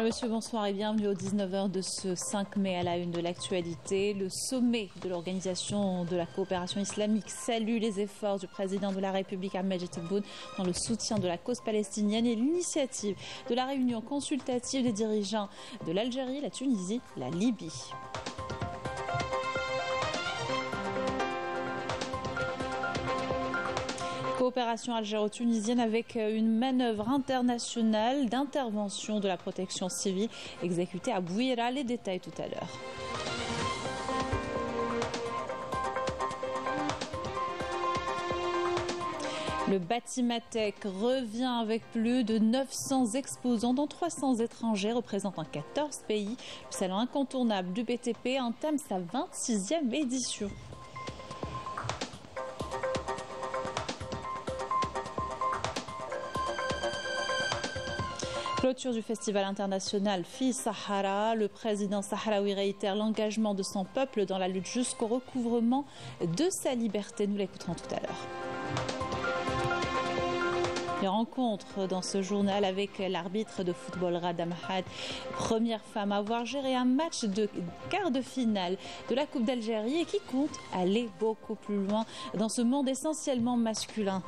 Monsieur, bonsoir et bienvenue au 19h de ce 5 mai à la une de l'actualité. Le sommet de l'Organisation de la coopération islamique salue les efforts du président de la République Ahmed Tebboune dans le soutien de la cause palestinienne et l'initiative de la réunion consultative des dirigeants de l'Algérie, la Tunisie, la Libye. Coopération algéro-tunisienne avec une manœuvre internationale d'intervention de la protection civile exécutée à Bouira. Les détails tout à l'heure. Le Batimatek revient avec plus de 900 exposants, dont 300 étrangers représentant 14 pays. Le salon incontournable du BTP entame sa 26e édition. Clôture du festival international Fi Sahara. Le président sahraoui réitère l'engagement de son peuple dans la lutte jusqu'au recouvrement de sa liberté. Nous l'écouterons tout à l'heure. Les rencontres dans ce journal avec l'arbitre de football Rada Mahad, première femme à avoir géré un match de quart de finale de la Coupe d'Algérie et qui compte aller beaucoup plus loin dans ce monde essentiellement masculin.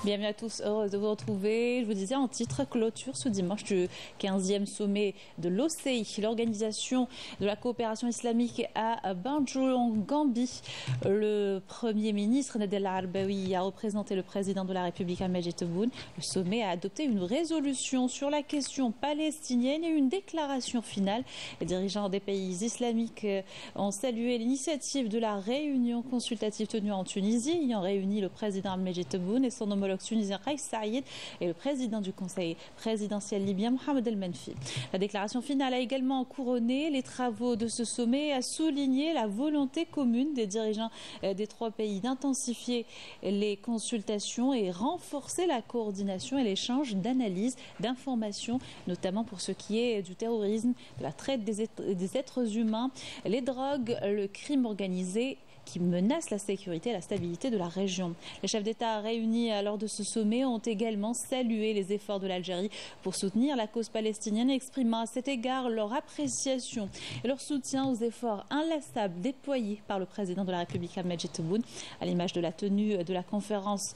Bienvenue à tous, heureuse de vous retrouver. Je vous disais en titre, clôture ce dimanche du 15e sommet de l'OCI, l'Organisation de la coopération islamique à Banjul en Gambie. Le Premier ministre Nadel Arbaoui a représenté le président de la République Ahmed Tebboune. Le sommet a adopté une résolution sur la question palestinienne et une déclaration finale. Les dirigeants des pays islamiques ont salué l'initiative de la réunion consultative tenue en Tunisie, ayant réuni le président Ahmed Tebboune et son homologue tunisien Kais Saïd et le président du conseil présidentiel libyen Mohamed El Menfi. La déclaration finale a également couronné les travaux de ce sommet et a souligné la volonté commune des dirigeants des trois pays d'intensifier les consultations et renforcer la coordination et l'échange d'analyses, d'informations, notamment pour ce qui est du terrorisme, de la traite des êtres humains, les drogues, le crime organisé qui menace la sécurité et la stabilité de la région. Les chefs d'État réunis lors de ce sommet ont également salué les efforts de l'Algérie pour soutenir la cause palestinienne, exprimant à cet égard leur appréciation et leur soutien aux efforts inlassables déployés par le président de la République Ahmed Tebboune, à l'image de la tenue de la conférence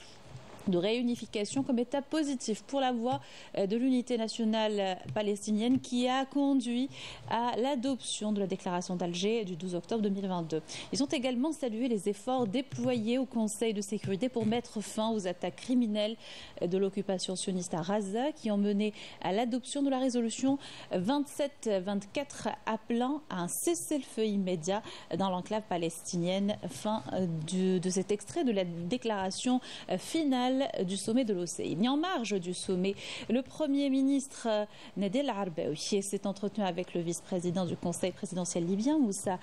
de réunification comme étape positive pour la voie de l'unité nationale palestinienne qui a conduit à l'adoption de la déclaration d'Alger du 12 octobre 2022. Ils ont également salué les efforts déployés au Conseil de sécurité pour mettre fin aux attaques criminelles de l'occupation sioniste à Gaza qui ont mené à l'adoption de la résolution 2724 appelant à un cessez-le-feu immédiat dans l'enclave palestinienne. Fin de cet extrait de la déclaration finale du sommet de l'OCI. Et en marge du sommet, le Premier ministre Nadel Arbaoui s'est entretenu avec le vice-président du Conseil présidentiel libyen, Moussa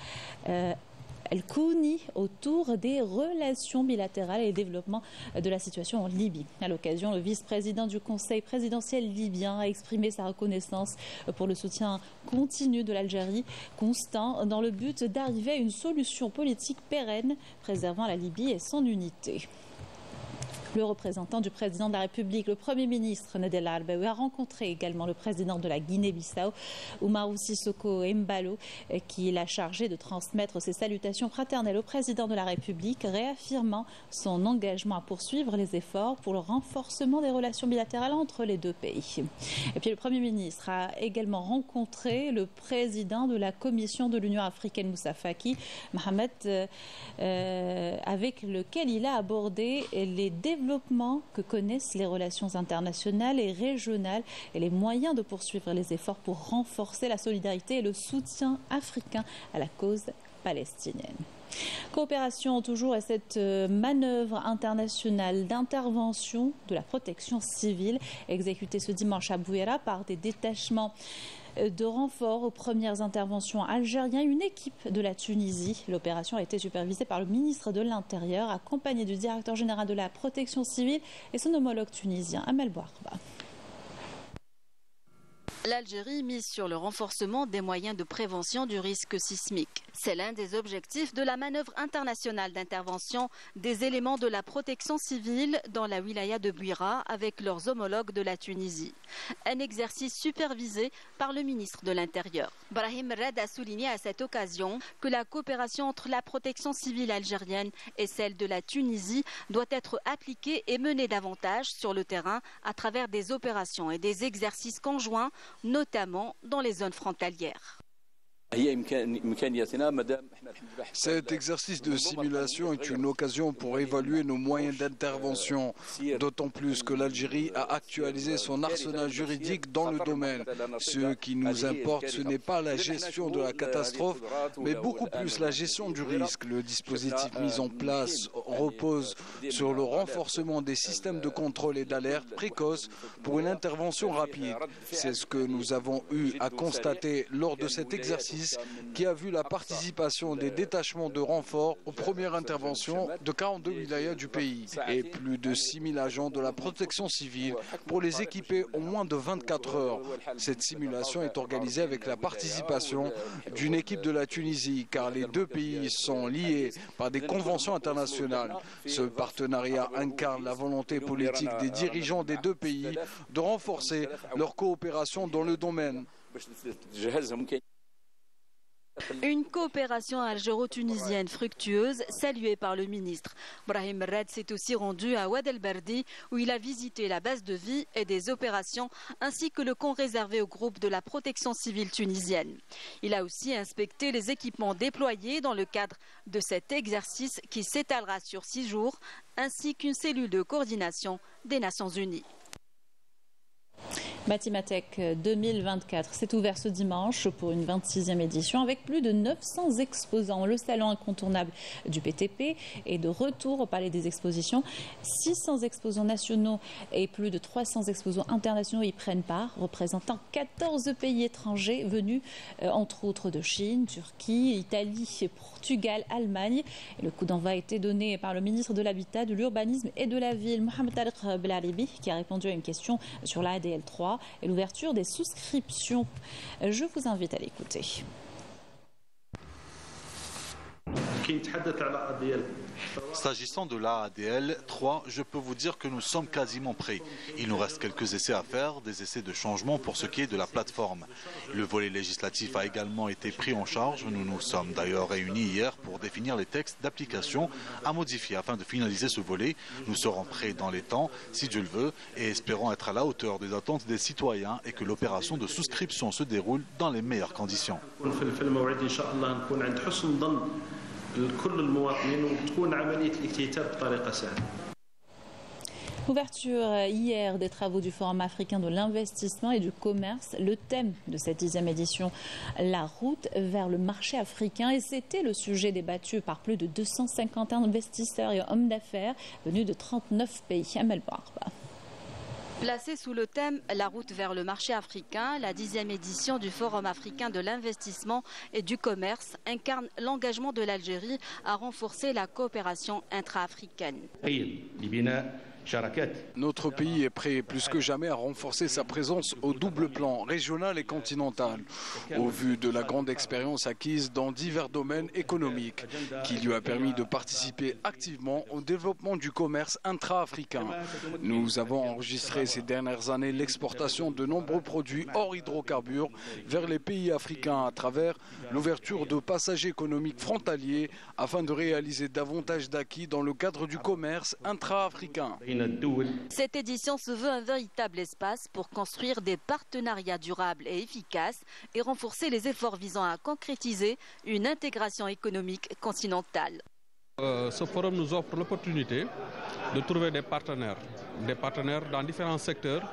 El-Kouni, autour des relations bilatérales et développement de la situation en Libye. À l'occasion, le vice-président du Conseil présidentiel libyen a exprimé sa reconnaissance pour le soutien continu de l'Algérie, constant dans le but d'arriver à une solution politique pérenne, préservant la Libye et son unité. Le représentant du président de la République, le Premier ministre Nadel Arbaoui, a rencontré également le président de la Guinée-Bissau, Umaru Sissoko Embalo, qui l'a chargé de transmettre ses salutations fraternelles au président de la République, réaffirmant son engagement à poursuivre les efforts pour le renforcement des relations bilatérales entre les deux pays. Et puis le Premier ministre a également rencontré le président de la Commission de l'Union africaine, Moussa Faki Mohamed, avec lequel il a abordé les développement que connaissent les relations internationales et régionales et les moyens de poursuivre les efforts pour renforcer la solidarité et le soutien africain à la cause palestinienne. Coopération toujours et cette manœuvre internationale d'intervention de la protection civile exécutée ce dimanche à Bouira par des détachements de renfort aux premières interventions algériennes, une équipe de la Tunisie. L'opération a été supervisée par le ministre de l'Intérieur, accompagné du directeur général de la protection civile et son homologue tunisien, Amel Bouarba. L'Algérie mise sur le renforcement des moyens de prévention du risque sismique. C'est l'un des objectifs de la manœuvre internationale d'intervention des éléments de la protection civile dans la wilaya de Bouira avec leurs homologues de la Tunisie. Un exercice supervisé par le ministre de l'Intérieur. Brahim Red a souligné à cette occasion que la coopération entre la protection civile algérienne et celle de la Tunisie doit être appliquée et menée davantage sur le terrain à travers des opérations et des exercices conjoints, notamment dans les zones frontalières. Cet exercice de simulation est une occasion pour évaluer nos moyens d'intervention, d'autant plus que l'Algérie a actualisé son arsenal juridique dans le domaine. Ce qui nous importe, ce n'est pas la gestion de la catastrophe, mais beaucoup plus la gestion du risque. Le dispositif mis en place repose sur le renforcement des systèmes de contrôle et d'alerte précoce pour une intervention rapide. C'est ce que nous avons eu à constater lors de cet exercice qui a vu la participation des détachements de renfort aux premières interventions de 42 wilayas du pays et plus de 6000 agents de la protection civile pour les équiper en moins de 24 heures. Cette simulation est organisée avec la participation d'une équipe de la Tunisie car les deux pays sont liés par des conventions internationales. Ce partenariat incarne la volonté politique des dirigeants des deux pays de renforcer leur coopération dans le domaine. Une coopération algéro-tunisienne fructueuse saluée par le ministre. Brahim Red s'est aussi rendu à Oued El Bardi où il a visité la base de vie et des opérations ainsi que le camp réservé au groupe de la protection civile tunisienne. Il a aussi inspecté les équipements déployés dans le cadre de cet exercice qui s'étalera sur 6 jours ainsi qu'une cellule de coordination des Nations Unies. Batimatech 2024 s'est ouvert ce dimanche pour une 26e édition avec plus de 900 exposants. Le salon incontournable du BTP est de retour au Palais des Expositions. 600 exposants nationaux et plus de 300 exposants internationaux y prennent part, représentant 14 pays étrangers venus entre autres de Chine, Turquie, Italie, Portugal, Allemagne. Et le coup d'envoi a été donné par le ministre de l'Habitat, de l'Urbanisme et de la Ville, Mohamed Tariq Belaribi, qui a répondu à une question sur la ADL 3 et l'ouverture des souscriptions. Je vous invite à l'écouter. S'agissant de l'ADL 3, je peux vous dire que nous sommes quasiment prêts. Il nous reste quelques essais à faire, des essais de changement pour ce qui est de la plateforme. Le volet législatif a également été pris en charge. Nous nous sommes d'ailleurs réunis hier pour définir les textes d'application à modifier afin de finaliser ce volet. Nous serons prêts dans les temps, si Dieu le veut, et espérons être à la hauteur des attentes des citoyens et que l'opération de souscription se déroule dans les meilleures conditions. Ouverture hier des travaux du Forum africain de l'investissement et du commerce. Le thème de cette 10e édition, la route vers le marché africain. Et c'était le sujet débattu par plus de 250 investisseurs et hommes d'affaires venus de 39 pays. Amel Barba. Placé sous le thème « La route vers le marché africain », la 10e édition du Forum africain de l'investissement et du commerce incarne l'engagement de l'Algérie à renforcer la coopération intra-africaine. Notre pays est prêt plus que jamais à renforcer sa présence au double plan, régional et continental, au vu de la grande expérience acquise dans divers domaines économiques, qui lui a permis de participer activement au développement du commerce intra-africain. Nous avons enregistré ces dernières années l'exportation de nombreux produits hors hydrocarbures vers les pays africains à travers l'ouverture de passages économiques frontaliers afin de réaliser davantage d'acquis dans le cadre du commerce intra-africain. Cette édition se veut un véritable espace pour construire des partenariats durables et efficaces et renforcer les efforts visant à concrétiser une intégration économique continentale. Ce forum nous offre l'opportunité de trouver des partenaires dans différents secteurs,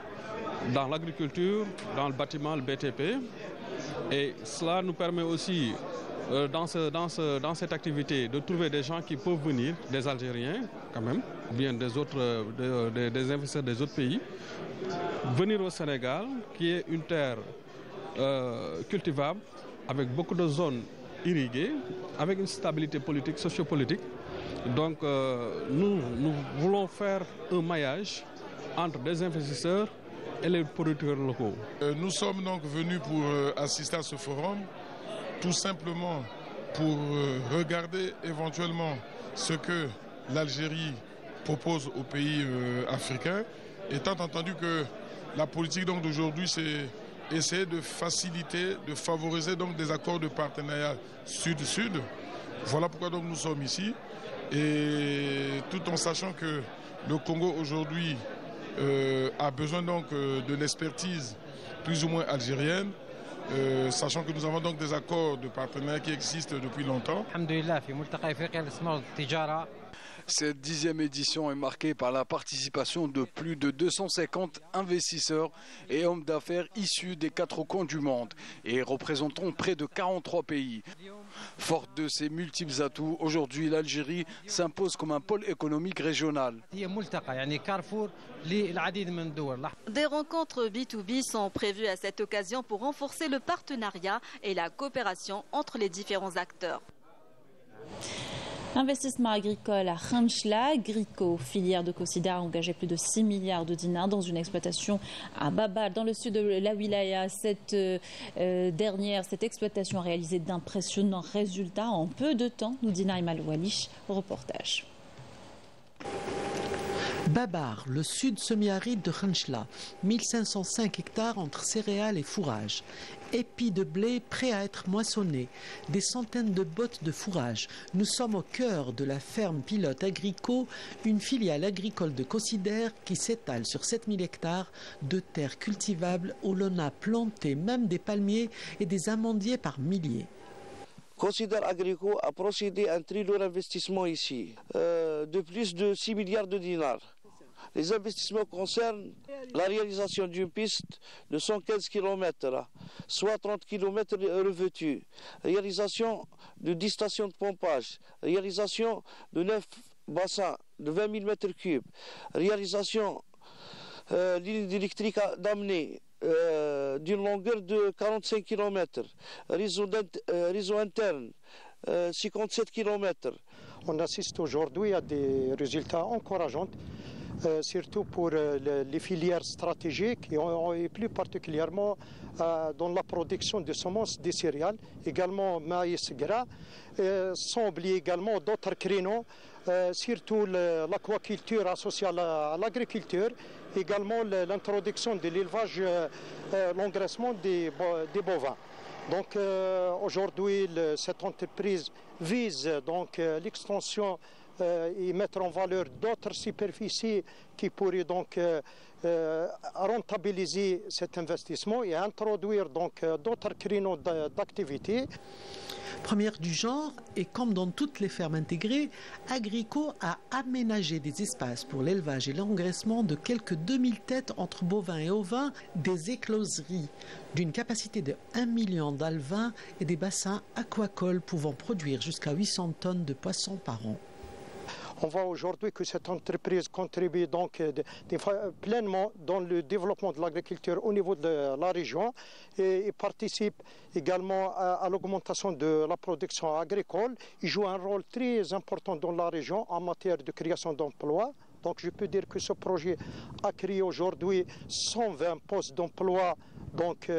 dans l'agriculture, dans le bâtiment, le BTP. Et cela nous permet aussi, dans cette activité, de trouver des gens qui peuvent venir, des Algériens quand même, ou bien des investisseurs des autres pays, venir au Sénégal, qui est une terre cultivable, avec beaucoup de zones irriguées, avec une stabilité politique, sociopolitique. Donc nous voulons faire un maillage entre des investisseurs et les producteurs locaux. Nous sommes donc venus pour assister à ce forum, tout simplement pour regarder éventuellement ce que l'Algérie propose aux pays africains, étant entendu que la politique d'aujourd'hui, c'est essayer de faciliter, de favoriser donc des accords de partenariat sud-sud. Voilà pourquoi donc nous sommes ici, et tout en sachant que le Congo aujourd'hui a besoin donc de l'expertise plus ou moins algérienne, sachant que nous avons donc des accords de partenariat qui existent depuis longtemps. Cette 10e édition est marquée par la participation de plus de 250 investisseurs et hommes d'affaires issus des 4 coins du monde et représentant près de 43 pays. Forte de ses multiples atouts, aujourd'hui l'Algérie s'impose comme un pôle économique régional. Des rencontres B2B sont prévues à cette occasion pour renforcer le partenariat et la coopération entre les différents acteurs. Investissement agricole à Khanchla, Agrico, filière de Cosida, a engagé plus de 6 milliards de dinars dans une exploitation à Baba, dans le sud de la wilaya. Cette exploitation a réalisé d'impressionnants résultats en peu de temps, nous dit Naïma Loualish au reportage. Babar, le sud semi-aride de Khanchla, 1505 hectares entre céréales et fourrage. Épis de blé prêts à être moissonnés, des centaines de bottes de fourrage. Nous sommes au cœur de la ferme pilote Agrico, une filiale agricole de Cossidère qui s'étale sur 7000 hectares de terres cultivables où l'on a planté même des palmiers et des amandiers par milliers. Cossidère Agrico a procédé à un très lourd investissement ici, de plus de 6 milliards de dinars. Les investissements concernent la réalisation d'une piste de 115 km, soit 30 km revêtus, réalisation de 10 stations de pompage, réalisation de 9 bassins de 20 000 m3, réalisation lignes électriques d'amener d'une longueur de 45 km, réseau interne 57 km. On assiste aujourd'hui à des résultats encourageants, surtout pour les filières stratégiques et plus particulièrement dans la production de semences des céréales, également maïs gras, sans oublier également d'autres créneaux, surtout l'aquaculture associée à l'agriculture, également l'introduction de l'élevage, l'engraissement des bovins. Donc aujourd'hui, cette entreprise vise donc l'extension et mettre en valeur d'autres superficies qui pourraient donc rentabiliser cet investissement et introduire donc d'autres créneaux d'activité. Première du genre, et comme dans toutes les fermes intégrées, Agrico a aménagé des espaces pour l'élevage et l'engraissement de quelques 2000 têtes entre bovins et ovins, des écloseries d'une capacité de 1 million d'alevins et des bassins aquacoles pouvant produire jusqu'à 800 tonnes de poissons par an. On voit aujourd'hui que cette entreprise contribue donc pleinement dans le développement de l'agriculture au niveau de la région et participe également à l'augmentation de la production agricole. Il joue un rôle très important dans la région en matière de création d'emplois. Donc je peux dire que ce projet a créé aujourd'hui 120 postes d'emploi donc,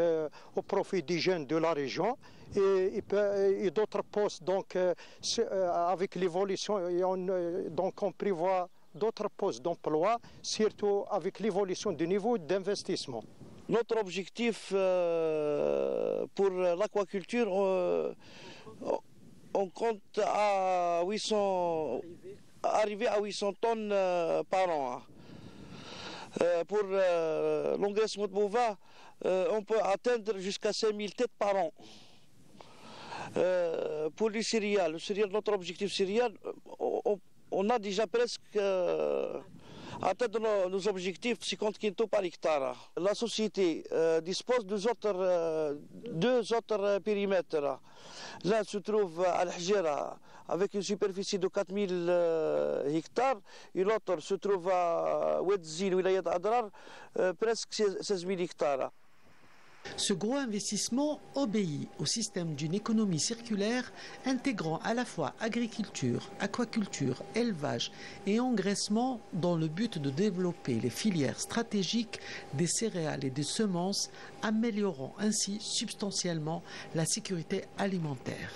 au profit des jeunes de la région. Et d'autres postes, donc avec l'évolution, donc on prévoit d'autres postes d'emploi, surtout avec l'évolution du niveau d'investissement. Notre objectif pour l'aquaculture, on compte à arriver à 800 tonnes par an. Pour l'engraissement de bovins, on peut atteindre jusqu'à 5000 têtes par an. Pour les céréales, notre objectif céréal, on a déjà presque atteint nos objectifs 50 quintaux par hectare. La société dispose de deux autres périmètres. L'un se trouve à Al-Hajira avec une superficie de 4000 hectares et l'autre se trouve à Ouedzine, Wilayat Adrar, presque 16 000 hectares. Ce gros investissement obéit au système d'une économie circulaire intégrant à la fois agriculture, aquaculture, élevage et engraissement dans le but de développer les filières stratégiques des céréales et des semences, améliorant ainsi substantiellement la sécurité alimentaire.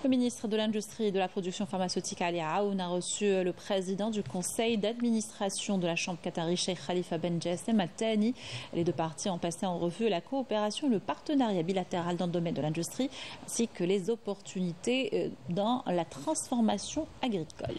Le ministre de l'Industrie et de la Production pharmaceutique Ali Aoun a reçu le président du conseil d'administration de la Chambre qatari, Cheikh Khalifa Ben Jassem Al Thani. Les deux parties ont passé en revue la coopération et le partenariat bilatéral dans le domaine de l'industrie, ainsi que les opportunités dans la transformation agricole.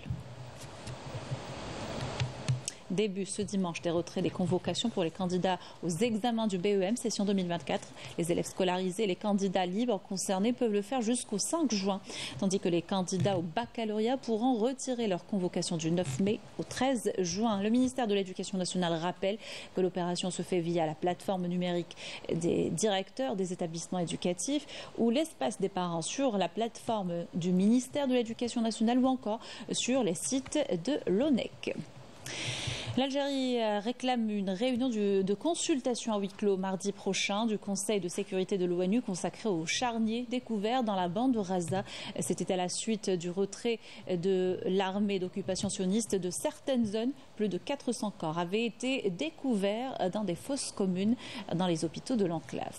Début ce dimanche des retraits des convocations pour les candidats aux examens du BEM session 2024. Les élèves scolarisés et les candidats libres concernés peuvent le faire jusqu'au 5 juin, tandis que les candidats au baccalauréat pourront retirer leur convocation du 9 mai au 13 juin. Le ministère de l'Éducation nationale rappelle que l'opération se fait via la plateforme numérique des directeurs des établissements éducatifs ou l'espace des parents sur la plateforme du ministère de l'Éducation nationale ou encore sur les sites de l'ONEC. L'Algérie réclame une réunion de consultation à huis clos mardi prochain du Conseil de sécurité de l'ONU consacré aux charniers découverts dans la bande de Gaza. C'était à la suite du retrait de l'armée d'occupation sioniste de certaines zones. Plus de 400 corps avaient été découverts dans des fosses communes dans les hôpitaux de l'enclave.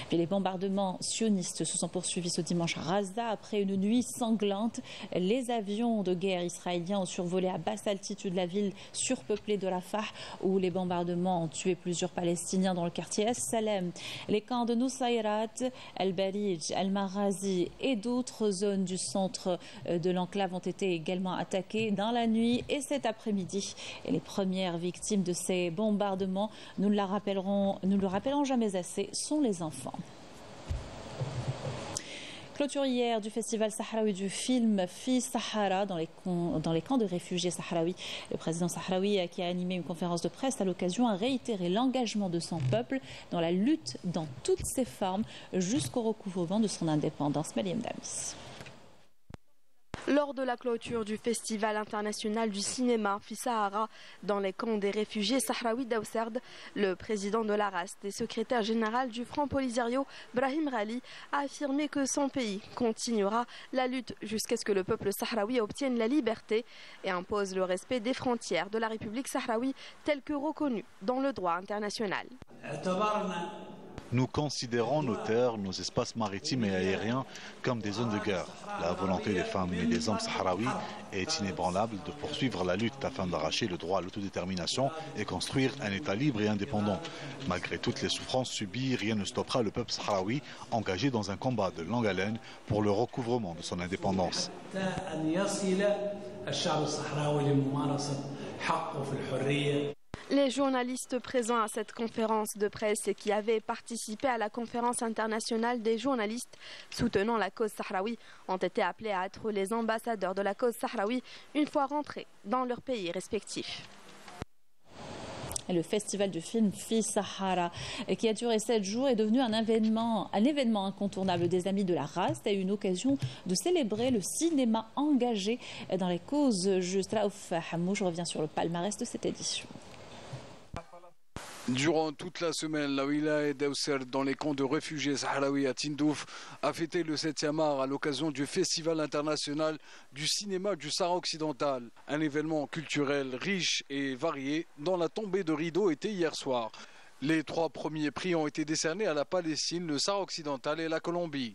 Puis les bombardements sionistes se sont poursuivis ce dimanche à Gaza après une nuit sanglante. Les avions de guerre israéliens ont survolé à basse altitude la ville surpeuplée de Rafah, où les bombardements ont tué plusieurs Palestiniens dans le quartier As-Salem. Les camps de Nusayrat, Al-Barij, Al-Marazi et d'autres zones du centre de l'enclave ont été également attaqués dans la nuit et cet après-midi. Et les premières victimes de ces bombardements, nous ne le rappellerons jamais assez, sont les enfants. Clôture hier du festival sahraoui du film Fi Sahara dans les camps de réfugiés sahraouis. Le président sahraoui qui a animé une conférence de presse à l'occasion a réitéré l'engagement de son peuple dans la lutte dans toutes ses formes jusqu'au recouvrement de son indépendance. Mariam Damis. Lors de la clôture du Festival international du cinéma Fi Sahara dans les camps des réfugiés sahraouis d'Aousserd, le président de la RAST et secrétaire général du Front Polisario, Brahim Ghali, a affirmé que son pays continuera la lutte jusqu'à ce que le peuple sahraoui obtienne la liberté et impose le respect des frontières de la République sahraoui telles que reconnues dans le droit international. Nous considérons nos terres, nos espaces maritimes et aériens comme des zones de guerre. La volonté des femmes et des hommes sahraouis est inébranlable de poursuivre la lutte afin d'arracher le droit à l'autodétermination et construire un État libre et indépendant. Malgré toutes les souffrances subies, rien ne stoppera le peuple sahraoui engagé dans un combat de longue haleine pour le recouvrement de son indépendance. Les journalistes présents à cette conférence de presse et qui avaient participé à la conférence internationale des journalistes soutenant la cause sahraoui ont été appelés à être les ambassadeurs de la cause sahraoui une fois rentrés dans leur pays respectifs. Le festival du film Fi Sahara, qui a duré 7 jours, est devenu un événement incontournable des amis de la race et une occasion de célébrer le cinéma engagé dans les causes justes. Raouf Hamou, je reviens sur le palmarès de cette édition. Durant toute la semaine, la wilaya d'Aousserd dans les camps de réfugiés sahraouis à Tindouf a fêté le 7e art à l'occasion du Festival international du cinéma du Sahara occidental. Un événement culturel riche et varié dont la tombée de rideau était hier soir. Les 3 premiers prix ont été décernés à la Palestine, le Sahara occidental et la Colombie.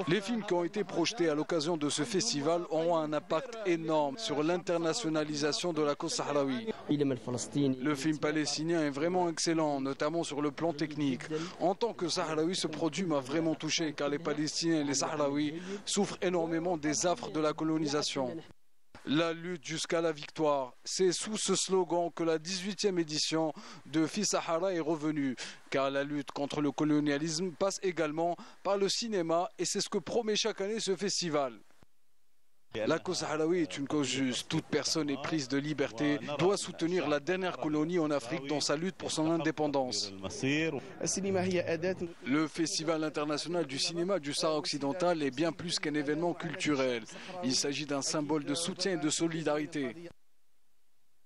Les films qui ont été projetés à l'occasion de ce festival auront un impact énorme sur l'internationalisation de la cause sahraoui. Le film palestinien est vraiment excellent, notamment sur le plan technique. En tant que Sahraoui, ce produit m'a vraiment touché car les Palestiniens et les Sahraouis souffrent énormément des affres de la colonisation. La lutte jusqu'à la victoire. C'est sous ce slogan que la 18e édition de Fi Sahara est revenue, car la lutte contre le colonialisme passe également par le cinéma et c'est ce que promet chaque année ce festival. La cause sahraoui est une cause juste. Toute personne éprise de liberté doit soutenir la dernière colonie en Afrique dans sa lutte pour son indépendance. Le Festival international du cinéma du Sahara occidental est bien plus qu'un événement culturel. Il s'agit d'un symbole de soutien et de solidarité.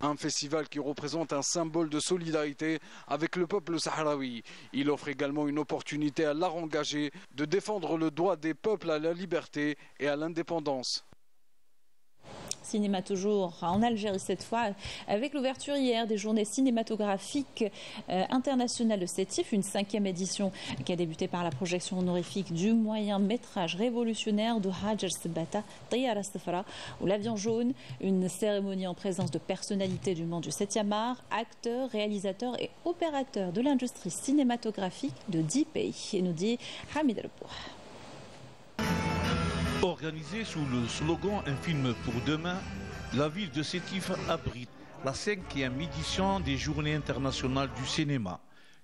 Un festival qui représente un symbole de solidarité avec le peuple sahraoui. Il offre également une opportunité à l'art engagé de défendre le droit des peuples à la liberté et à l'indépendance. Cinéma toujours en Algérie cette fois, avec l'ouverture hier des journées cinématographiques internationales de Sétif, une 5e édition qui a débuté par la projection honorifique du moyen métrage révolutionnaire de Hajar Sebata, Tayara Sefra, ou L'Avion jaune, une cérémonie en présence de personnalités du monde du 7e art, acteurs, réalisateurs et opérateurs de l'industrie cinématographique de 10 pays. Et nous dit Hamid Repouh. Organisée sous le slogan « Un film pour demain », la ville de Sétif abrite la 5e édition des Journées internationales du cinéma,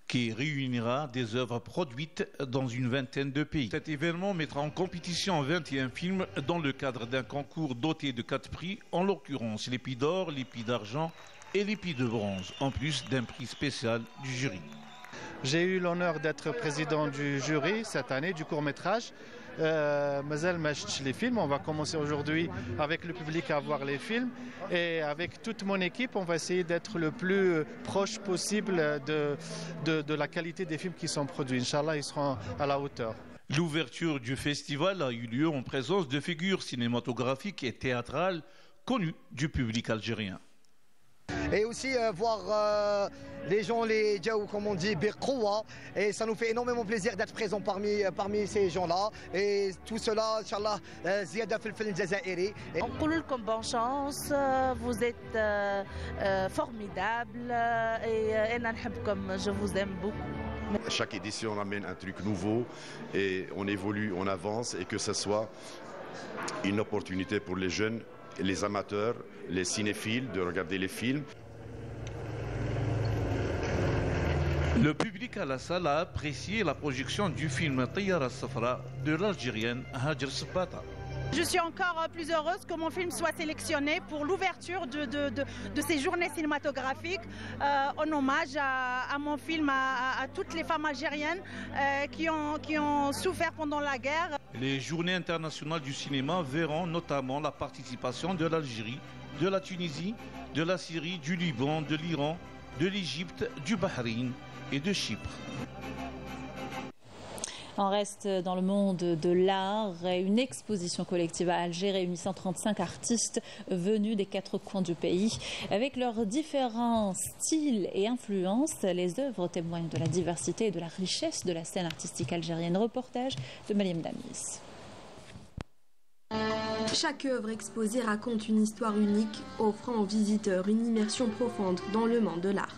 qui réunira des œuvres produites dans une vingtaine de pays. Cet événement mettra en compétition 21 films dans le cadre d'un concours doté de 4 prix, en l'occurrence l'Épi d'or, l'Épi d'argent et l'Épi de bronze, en plus d'un prix spécial du jury. J'ai eu l'honneur d'être président du jury cette année du court-métrage. Les films, on va commencer aujourd'hui avec le public à voir les films et avec toute mon équipe, on va essayer d'être le plus proche possible de la qualité des films qui sont produits. Inch'Allah, ils seront à la hauteur. L'ouverture du festival a eu lieu en présence de figures cinématographiques et théâtrales connues du public algérien. Et aussi voir les gens, les djaou, comme on dit, birkoua, et ça nous fait énormément plaisir d'être présents parmi ces gens-là. Et tout cela, Inch'Allah, ziyada fil film jazairi. On coule comme bonne chance, vous êtes formidables et je vous aime beaucoup. Chaque édition on amène un truc nouveau et on évolue, on avance, et que ce soit une opportunité pour les jeunes, les amateurs, les cinéphiles de regarder les films. Le public à la salle a apprécié la projection du film Tayara Sefra de l'Algérienne Hajar Sebata. Je suis encore plus heureuse que mon film soit sélectionné pour l'ouverture de ces journées cinématographiques en hommage à mon film, à toutes les femmes algériennes qui ont souffert pendant la guerre. Les journées internationales du cinéma verront notamment la participation de l'Algérie, de la Tunisie, de la Syrie, du Liban, de l'Iran, de l'Égypte, du Bahreïn et de Chypre. On reste dans le monde de l'art. Une exposition collective à Alger réunissant 35 artistes venus des 4 coins du pays. Avec leurs différents styles et influences, les œuvres témoignent de la diversité et de la richesse de la scène artistique algérienne. Reportage de Maliem Damis. Chaque œuvre exposée raconte une histoire unique, offrant aux visiteurs une immersion profonde dans le monde de l'art.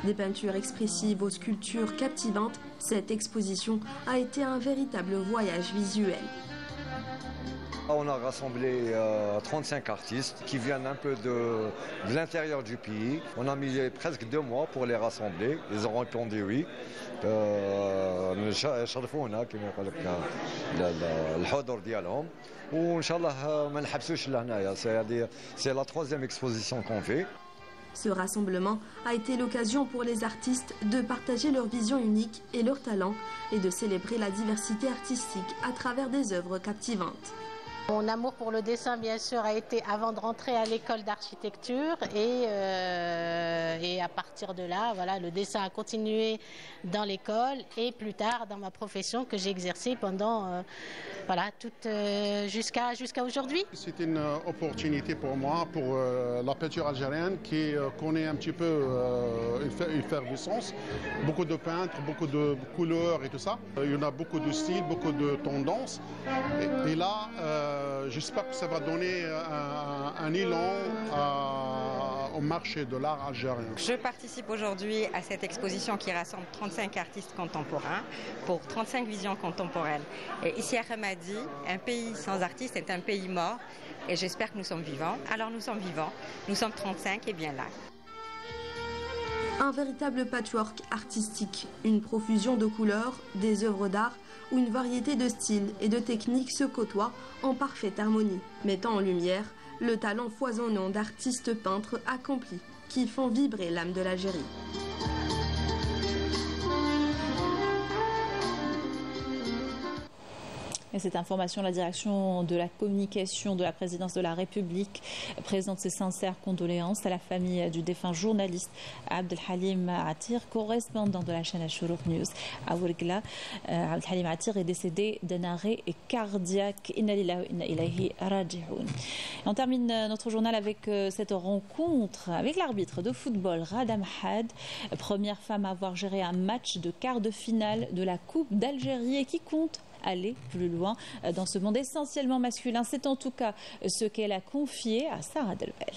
Des peintures expressives aux sculptures captivantes, cette exposition a été un véritable voyage visuel. On a rassemblé 35 artistes qui viennent un peu de l'intérieur du pays. On a mis presque 2 mois pour les rassembler. Ils ont répondu oui. شرفونا كما يقول لك الحضور ديالهم وان شاء الله ما نحبسوش لهنايا c'est la 3e exposition qu'on fait. Ce rassemblement a été l'occasion pour les artistes de partager leur vision unique et leur talent et de célébrer la diversité artistique à travers des œuvres captivantes. Mon amour pour le dessin, bien sûr, a été avant de rentrer à l'école d'architecture et à partir de là, voilà, le dessin a continué dans l'école et plus tard dans ma profession que j'ai exercée pendant jusqu'à aujourd'hui. C'est une opportunité pour moi, pour la peinture algérienne qui connaît un petit peu effervescence, beaucoup de peintres, beaucoup de couleurs et tout ça. Il y en a beaucoup de styles, beaucoup de tendances. Et là, j'espère que ça va donner un élan au marché de l'art algérien. Je participe aujourd'hui à cette exposition qui rassemble 35 artistes contemporains pour 35 visions contemporaines. Et ici à Ramadi, un pays sans artistes est un pays mort et j'espère que nous sommes vivants. Alors nous sommes vivants, nous sommes 35 et bien là. Un véritable patchwork artistique, une profusion de couleurs, des œuvres d'art où une variété de styles et de techniques se côtoient en parfaite harmonie, mettant en lumière le talent foisonnant d'artistes peintres accomplis qui font vibrer l'âme de l'Algérie. Et cette information, la direction de la communication de la présidence de la République présente ses sincères condoléances à la famille du défunt journaliste Abdelhalim Atir, correspondant de la chaîne Al-Shourouk News à Ouargla. Abdelhalim Atir est décédé d'un arrêt cardiaque. Inna lillahi wa inna ilayhi raji'un. On termine notre journal avec cette rencontre avec l'arbitre de football Rada Mahad, première femme à avoir géré un match de quart de finale de la Coupe d'Algérie et qui compte aller plus loin dans ce monde essentiellement masculin. C'est en tout cas ce qu'elle a confié à Sarah Delbel.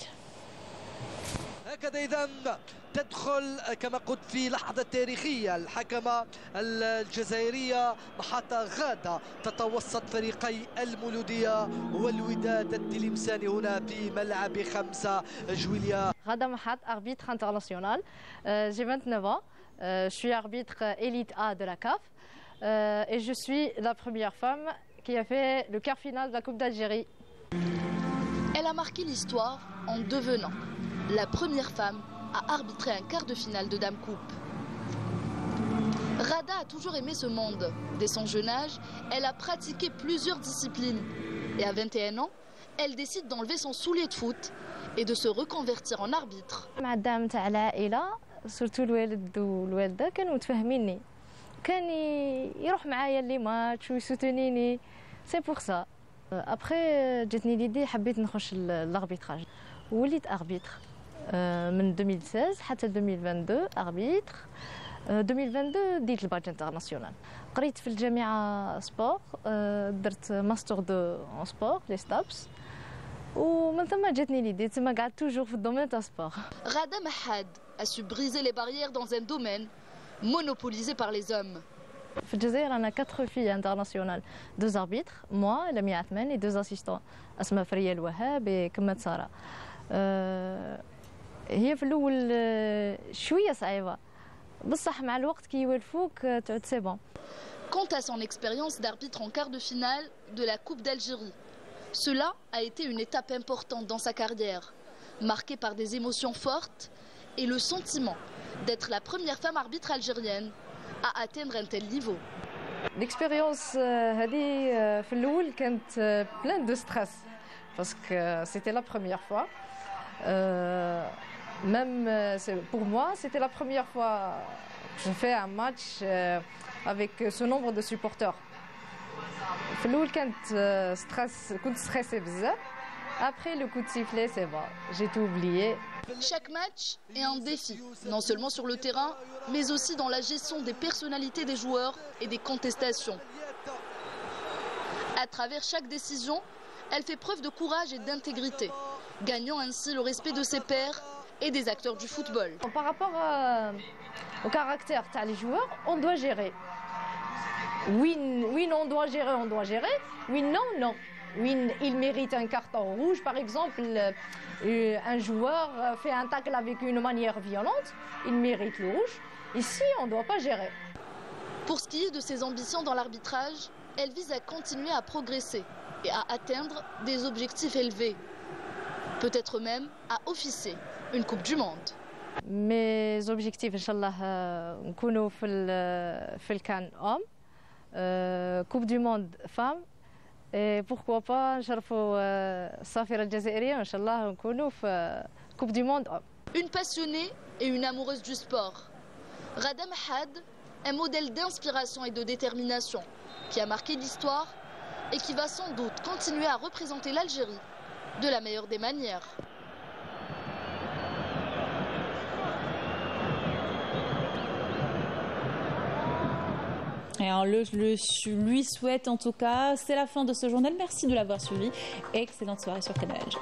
تدخل كما قلت في لحظة تاريخية الحكمة الجزائرية محطة غادة تتوسط فريقي المولودية والوداد التلمساني هنا في ملعب 5 جويلية. Rada Mahad, arbitre international. J'ai 29 ans. Je suis arbitre élite A de la CAF. Et je suis la première femme qui a fait le quart final de la Coupe d'Algérie. Elle a marqué l'histoire en devenant la première femme à arbitrer un quart de finale de Dame Coupe. Rada a toujours aimé ce monde. Dès son jeune âge, elle a pratiqué plusieurs disciplines. Et à 21 ans, elle décide d'enlever son soulier de foot et de se reconvertir en arbitre. Madame تاع العائلة surtout الوالد والوالدة كانوا متفاهميني. كان يروح معايا لي ماتش ويسوتونيني. C'est pour ça. Après جاتني l'idée حبيت نخش l'arbitrage. وليت arbitre. من 2016 حتى 2022 arbitre. 2022 ديت الباج انترناسيونال. قريت في الجامعة سبور. درت ماستر دو en sport les STAPS. ومن ثم جاتني ليدي تما قعدت toujours في الدومين تاع سبور. Rada Mahad a su briser les barrières dans un domaine monopolisé par les hommes. في الجزائر أنا 4 filles internationales, 2 arbitres, moi, Lamia Athman et 2 assistants, أسماء فريا الوهاب et كمات سارة. هي في الأول شوية صعيبة بصح مع الوقت كي يولفوك تعود سي بون. Quant à son expérience d'arbitre en quart de finale de la Coupe d'Algérie, cela a été une étape importante dans sa carrière, marquée par des émotions fortes et le sentiment d'être la première femme arbitre algérienne à atteindre un tel niveau. L'expérience هذه في الأول كانت pleine de stress parce que c'était la première fois. Même pour moi, c'était la première fois que je fais un match avec ce nombre de supporters. في الأول كانت كنت stressée بزاف. Après le coup de sifflet, c'est bon, j'ai tout oublié. Chaque match est un défi, non seulement sur le terrain, mais aussi dans la gestion des personnalités des joueurs et des contestations. À travers chaque décision, elle fait preuve de courage et d'intégrité, gagnant ainsi le respect de ses pairs et des acteurs du football. Par rapport au caractère des joueurs, on doit gérer. Oui, non, on doit gérer. Oui, non, non. Oui, il mérite un carton rouge, par exemple. Un joueur fait un tacle avec une manière violente, il mérite le rouge. Ici, on ne doit pas gérer. Pour ce qui est de ses ambitions dans l'arbitrage, elle vise à continuer à progresser et à atteindre des objectifs élevés. Peut-être même à officier une Coupe du Monde. Mes objectifs, Inch'Allah, نكونوا في الكان homme, Coupe du Monde femme. Et pourquoi pas نشرفوا الصافرة الجزائرية إن شاء الله نكونوا في Coupe du Monde. Une passionnée et une amoureuse du sport, Rada Mahad, un modèle d'inspiration et de détermination qui a marqué l'histoire et qui va sans doute continuer à représenter l'Algérie de la meilleure des manières. Et on lui souhaite en tout cas, c'est la fin de ce journal. Merci de l'avoir suivi. Excellente soirée sur Canal Alger.